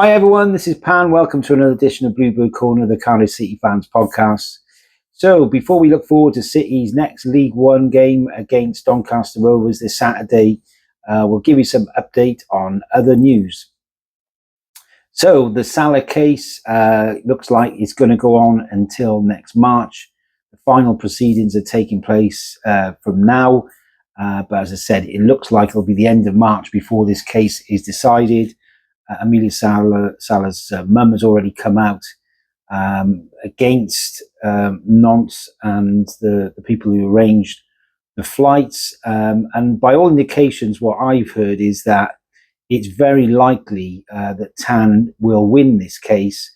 Hi everyone, this is Pan. Welcome to another edition of Bluebird Corner, the Cardiff City Fans podcast. So before we look forward to City's next League One game against Doncaster Rovers this Saturday, we'll give you some update on other news. So the Salah case looks like it's going to go on until next March. The final proceedings are taking place from now. But as I said, it looks like it'll be the end of March before this case is decided. Amelia Salah's mum has already come out against Nantes and the people who arranged the flights. And by all indications, what I've heard is that it's very likely that Tan will win this case.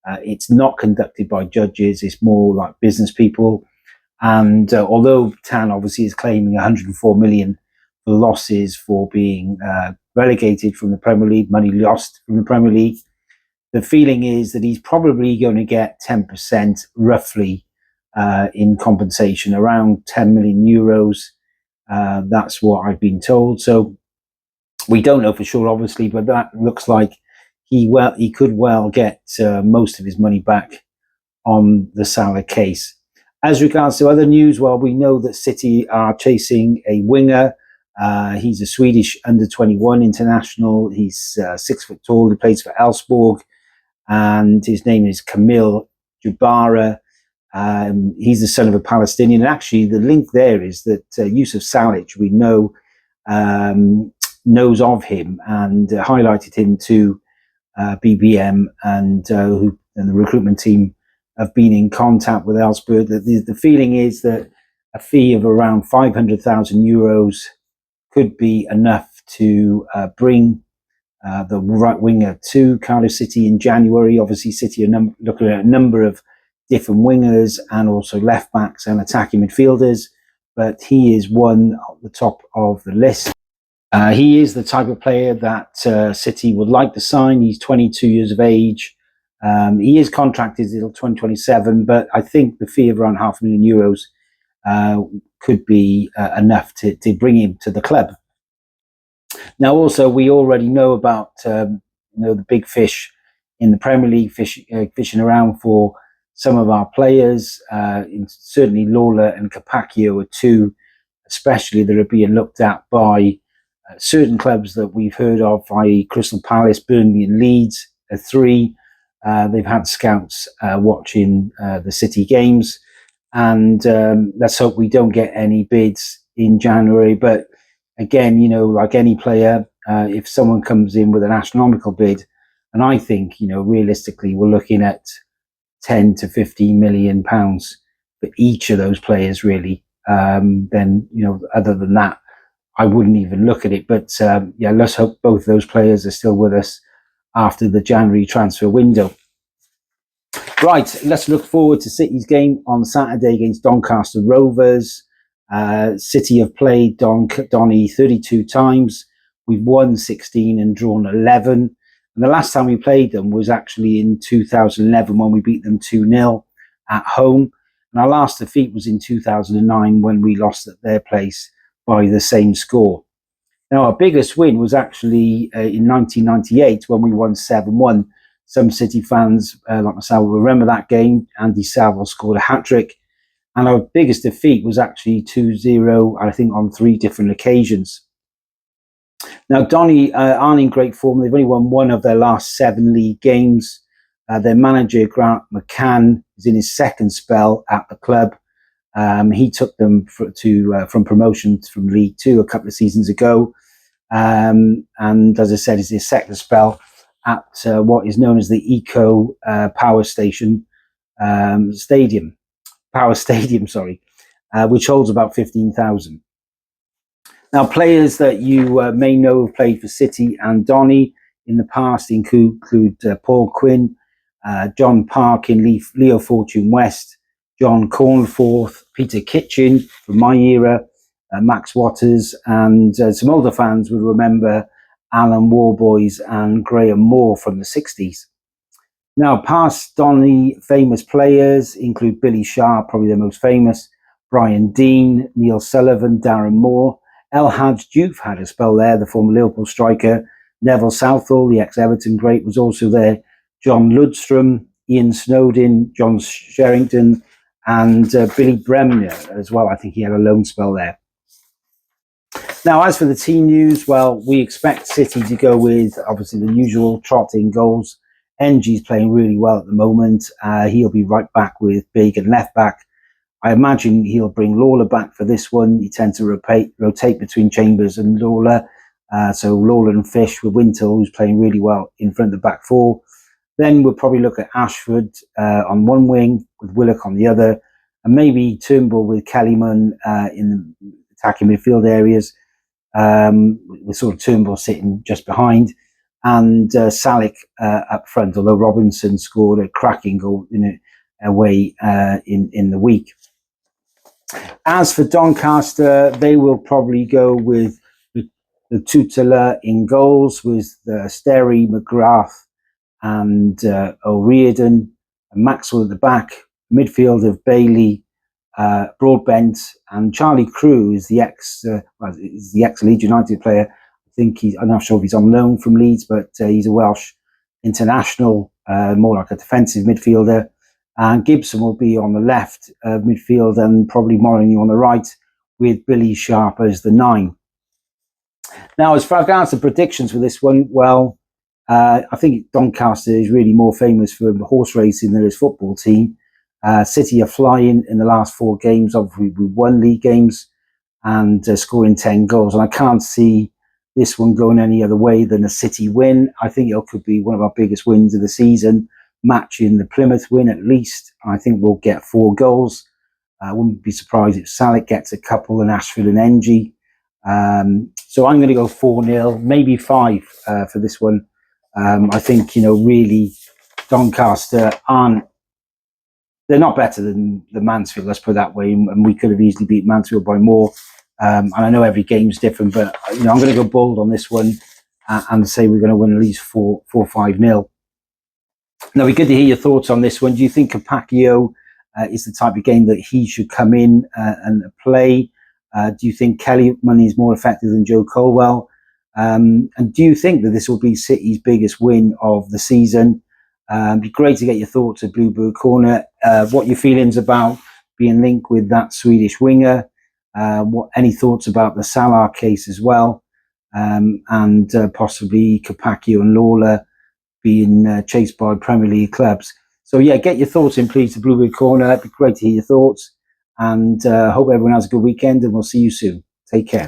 It's not conducted by judges. It's more like business people. And although Tan obviously is claiming 104 million for losses for being relegated from the Premier League, money lost from the Premier League, the feeling is that he's probably going to get 10% roughly in compensation, around 10 million euros. That's what I've been told. So we don't know for sure, obviously, but that looks like he could well get most of his money back on the Salah case. As regards to other news, well, we know that City are chasing a winger. He's a Swedish under-21 international. He's 6 foot tall. He plays for Elfsborg, and his name is Kamil Jabara. He's the son of a Palestinian. And actually, the link there is that Yusuf Salic, we know, knows of him and highlighted him to BBM, and the recruitment team have been in contact with Elfsborg. The feeling is that a fee of around 500,000 euros could be enough to bring the right winger to Cardiff City in January. Obviously, City are looking at a number of different wingers and also left backs and attacking midfielders, but he is one at the top of the list. He is the type of player that City would like to sign. He's 22 years of age. He is contracted until 2027, but I think the fee of around €500,000 could be enough to bring him to the club. Now, also, we already know about the big fish in the Premier League fishing around for some of our players. Certainly, Lawler and Capaccio are two, especially that are being looked at by certain clubs that we've heard of, i.e. Crystal Palace, Burnley and Leeds are three. They've had scouts watching the City games, and let's hope we don't get any bids in January. But again, like any player, if someone comes in with an astronomical bid, and I think, realistically, we're looking at 10 to 15 million pounds for each of those players, really, then, other than that, I wouldn't even look at it. But let's hope both those players are still with us after the January transfer window. Right, let's look forward to City's game on Saturday against Doncaster Rovers. City have played Donny 32 times. We've won 16 and drawn 11. And the last time we played them was actually in 2011 when we beat them 2-0 at home. And our last defeat was in 2009 when we lost at their place by the same score. Now, our biggest win was actually in 1998 when we won 7-1. Some City fans, like myself, will remember that game. Andy Saville scored a hat-trick. And our biggest defeat was actually 2-0, I think, on 3 different occasions. Now, Donny aren't in great form. They've only won 1 of their last 7 league games. Their manager, Grant McCann, is in his second spell at the club. He took them from promotion from League Two a couple of seasons ago. And as I said, it's his second spell at what is known as the Eco Power Stadium, which holds about 15,000. Now, players that you may know have played for City and Donny in the past include Paul Quinn, John Park in Leo Fortune West, John Cornforth, Peter Kitchen from my era, Max Waters, and some older fans would remember Alan Warboys and Graham Moore from the 60s. Now, past Donny famous players include Billy Sharp, probably the most famous, Brian Deane, Neil Sullivan, Darren Moore, El Hadj Diouf had a spell there, the former Liverpool striker, Neville Southall, the ex-Everton great, was also there. John Ludstrom, Ian Snowden, John Sherrington, and Billy Bremner as well. I think he had a loan spell there. Now, as for the team news, well, we expect City to go with, obviously, the usual trotting goals. NG's playing really well at the moment. He'll be right back with Big and left back. I imagine he'll bring Lawler back for this one. He tends to rotate between Chambers and Lawler. So Lawler and Fish with Wintle, who's playing really well in front of the back four. Then we'll probably look at Ashford on one wing with Willock on the other. And maybe Turnbull with Kellyman in the attacking midfield areas. With sort of Turnbull sitting just behind. And Salick up front, although Robinson scored a cracking goal away in the week. As for Doncaster, they will probably go with the Tutela in goals, with Sterry, McGrath, and O'Riordan, and Maxwell at the back. Midfield of Bailey, Broadbent, and Charlie Crew is the ex Leeds United player. I'm not sure if he's on loan from Leeds, but he's a Welsh international, more like a defensive midfielder. And Gibson will be on the left midfield, and probably Molyneux on the right, with Billy Sharp as the 9. Now, as far as the predictions for this one, well, I think Doncaster is really more famous for horse racing than his football team. City are flying in the last 4 games. Obviously, we won league games and scoring 10 goals. And I can't see this one going any other way than a City win. I think it could be one of our biggest wins of the season, matching the Plymouth win at least. I think we'll get 4 goals. I wouldn't be surprised if Salick gets a couple and Ashford and NG. So I'm going to go 4-0, maybe 5 for this one. I think, really, Doncaster they're not better than the Mansfield, let's put it that way, and we could have easily beat Mansfield by more. And I know every game's different, but I'm going to go bold on this one and say we're going to win at least 4-5-0. Now, it'd be good to hear your thoughts on this one. Do you think Capaccio is the type of game that he should come in and play? Do you think Kellyman is more effective than Joe Colwell? And do you think that this will be City's biggest win of the season? It'd be great to get your thoughts at Bluebird Corner. What your feelings about being linked with that Swedish winger? Any thoughts about the Salah case as well? And possibly Capaccio and Lawler being chased by Premier League clubs. So yeah, get your thoughts in, please, to Bluebird Corner. It'd be great to hear your thoughts. And hope everyone has a good weekend, and we'll see you soon. Take care.